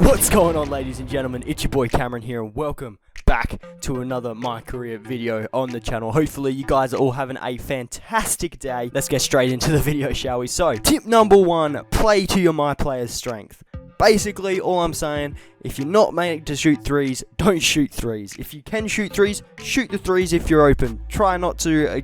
What's going on, ladies and gentlemen? It's your boy Cameron here, and welcome back to another My Career video on the channel. Hopefully you guys are all having a fantastic day. Let's get straight into the video, shall we? So, tip number 1, play to your My Player's strength. Basically, all I'm saying, if you're not made to shoot threes, don't shoot threes. If you can shoot threes, shoot the threes if you're open. Try not to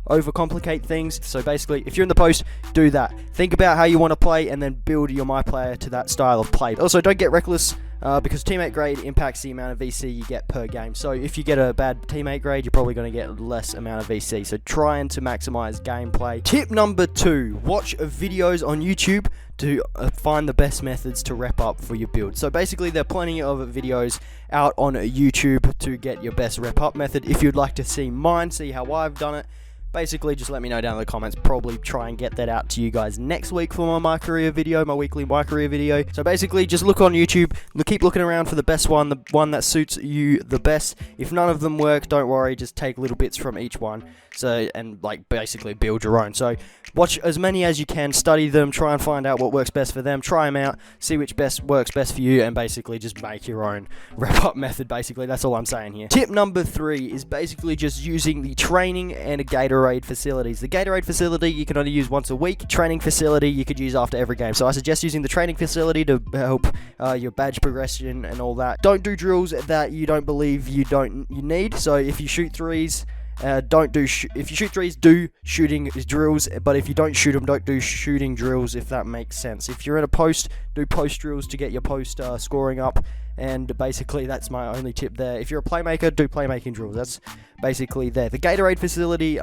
overcomplicate things. So basically, if you're in the post, do that. Think about how you want to play and then build your My Player to that style of play. Also, don't get reckless because teammate grade impacts the amount of VC you get per game. So if you get a bad teammate grade, you're probably going to get less amount of VC. So trying to maximize gameplay. Tip number 2, watch videos on YouTube to find the best methods to rep up for your build. So basically, there are plenty of videos out on YouTube to get your best rep up method. If you'd like to see mine, see how I've done it, basically just let me know down in the comments. Probably try and get that out to you guys next week for my career video, my weekly My Career video. So basically, just look on YouTube, keep looking around for the best one, the one that suits you the best. If none of them work, don't worry, just take little bits from each one. So, and like basically build your own. So watch as many as you can, study them, try and find out what works best for them, try them out, see which works best for you, and basically just make your own rep up method. Basically, that's all I'm saying here. Tip number 3 is basically just using the training and a Gatorade facilities. The Gatorade facility you can only use once a week. Training facility you could use after every game. So I suggest using the training facility to help your badge progression and all that. Don't do drills that you don't believe you need. So if you shoot threes, if you shoot threes, do shooting drills, but if you don't shoot them, don't do shooting drills, if that makes sense. If you're in a post, do post drills to get your post scoring up, and basically that's my only tip there. If you're a playmaker, do playmaking drills. That's basically there. The Gatorade facility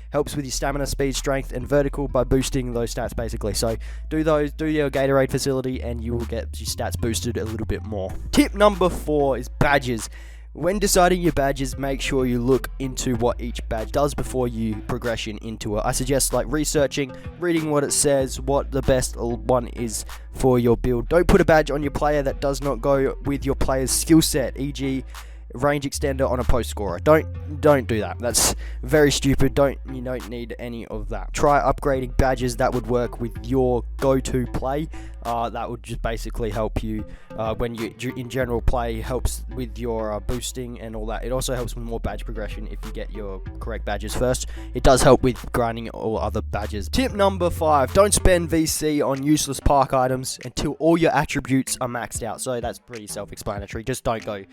helps with your stamina, speed, strength, and vertical by boosting those stats basically. So do your Gatorade facility and you will get your stats boosted a little bit more. Tip number 4 is badges. When deciding your badges, make sure you look into what each badge does before you progression into it. I suggest like researching, reading what it says, what the best one is for your build. Don't put a badge on your player that does not go with your player's skill set, e.g. range extender on a post scorer. Don't do that. That's very stupid. You don't need any of that. Try upgrading badges that would work with your go-to play. That would just basically help you when you in general play, helps with your boosting and all that. It also helps with more badge progression if you get your correct badges first. It does help with grinding all other badges. Tip number 5, don't spend VC on useless park items until all your attributes are maxed out. So that's pretty self-explanatory. Just don't go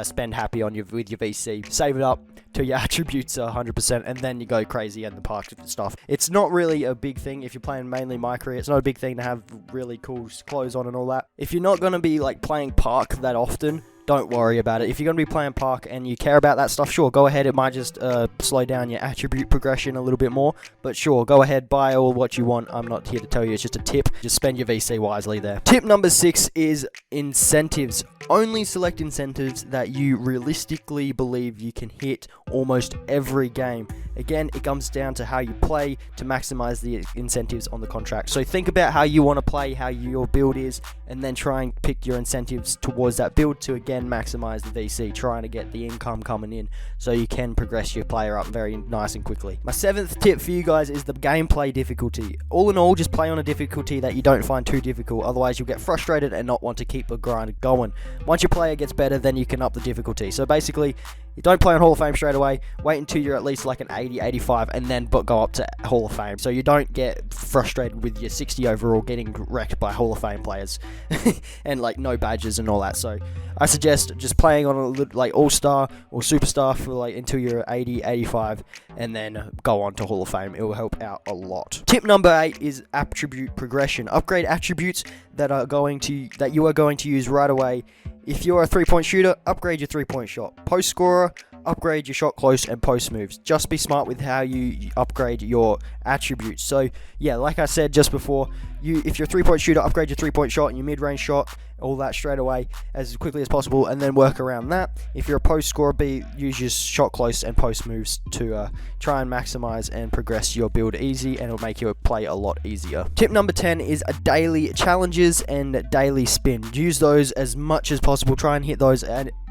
spend happy on with your VC. Save it up till your attributes are 100%, and then you go crazy and the park stuff. It's not really a big thing if you're playing mainly My Career. It's not a big thing to have really cool clothes on and all that. If you're not going to be like playing park that often, don't worry about it. If you're going to be playing park and you care about that stuff, sure, go ahead. It might just slow down your attribute progression a little bit more, but sure, go ahead, buy all what you want. I'm not here to tell you, it's just a tip. Just spend your VC wisely there. Tip number 6 is incentives. Only select incentives that you realistically believe you can hit almost every game. Again, it comes down to how you play to maximize the incentives on the contract. So think about how you want to play, how your build is, and then try and pick your incentives towards that build to again maximize the VC, trying to get the income coming in so you can progress your player up very nice and quickly. My 7th tip for you guys is the gameplay difficulty. All in all, just play on a difficulty that you don't find too difficult, otherwise you'll get frustrated and not want to keep the grind going. Once your player gets better, then you can up the difficulty. So basically, you don't play on Hall of Fame straight away. Wait until you're at least like an 80, 85, and then go up to Hall of Fame. So you don't get frustrated with your 60 overall getting wrecked by Hall of Fame players and like no badges and all that. So I suggest just playing on a like All-Star or Superstar for like until you're 80, 85, and then go on to Hall of Fame. It will help out a lot. Tip number 8 is attribute progression. Upgrade attributes that you are going to use right away. If you're a 3-point shooter, upgrade your 3-point shot. Post scorer, upgrade your shot close and post moves. Just be smart with how you upgrade your attributes. So yeah, like I said just before, if you're a 3-point shooter, upgrade your 3-point shot and your mid-range shot, all that straight away as quickly as possible, and then work around that. If you're a post scorer, use your shot close and post moves to try and maximize and progress your build easy, and it'll make your play a lot easier. Tip number 10 is daily challenges and daily spin. Use those as much as possible. Try and hit those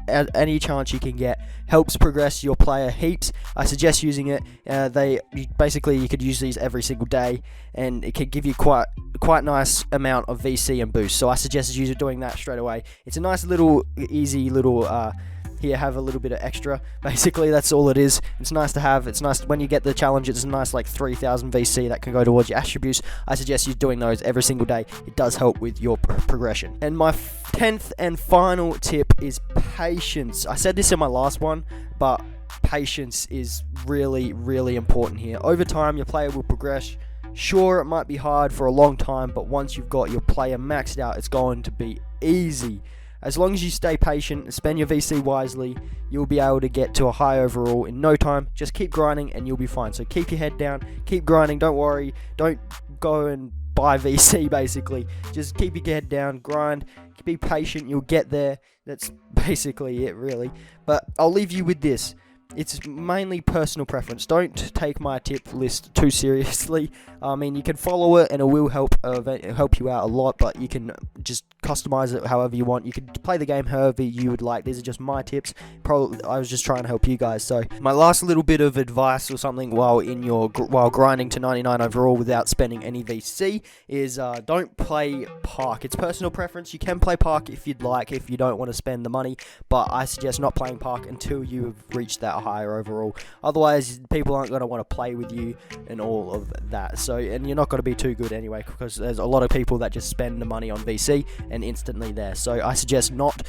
at any chance you can get. Helps progress your player heaps. I suggest using it. Basically you could use these every single day, and it can give you quite nice amount of VC and boost. So I suggest you doing that straight away. It's a nice little easy little here, have a little bit of extra. Basically, that's all it is. It's nice to have. It's nice when you get the challenge. It's a nice like 3,000 VC that can go towards your attributes. I suggest you doing those every single day. It does help with your progression. And my 10th and final tip is patience. I said this in my last one, but patience is really, really important here. Over time, your player will progress. Sure, it might be hard for a long time, but once you've got your player maxed out, it's going to be easy. As long as you stay patient and spend your VC wisely, you'll be able to get to a high overall in no time. Just keep grinding and you'll be fine. So keep your head down, keep grinding, don't worry, don't go and buy VC basically. Just keep your head down, grind, be patient, you'll get there. That's basically it really. But I'll leave you with this. It's mainly personal preference. Don't take my tip list too seriously. I mean, you can follow it and it will help you out a lot, but you can just customize it however you want. You can play the game however you would like. These are just my tips. Probably I was just trying to help you guys. So my last little bit of advice or something while grinding to 99 overall without spending any VC is don't play Park. It's personal preference. You can play Park if you'd like, if you don't want to spend the money, but I suggest not playing Park until you have reached that higher overall. Otherwise, people aren't going to want to play with you and all of that. So, and you're not going to be too good anyway, because there's a lot of people that just spend the money on VC and instantly there. So I suggest not,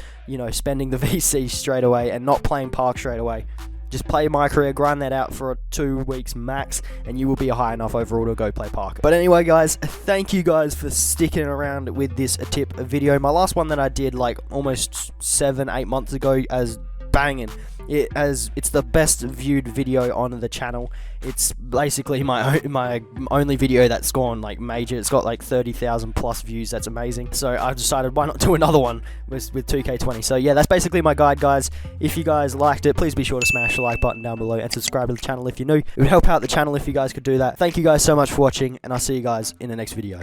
spending the VC straight away and not playing Park straight away. Just play MyCareer, grind that out for 2 weeks max, and you will be a high enough overall to go play Park. But anyway, guys, thank you guys for sticking around with this tip video. My last one that I did like almost 7-8 months ago as banging. It's the best viewed video on the channel. It's basically my only video that's gone like major. It's got like 30,000 plus views. That's amazing. So I decided why not do another one with 2k20. So yeah, that's basically my guide, guys. If you guys liked it, please be sure to smash the like button down below and subscribe to the channel if you're new. It would help out the channel if you guys could do that. Thank you guys so much for watching, and I'll see you guys in the next video.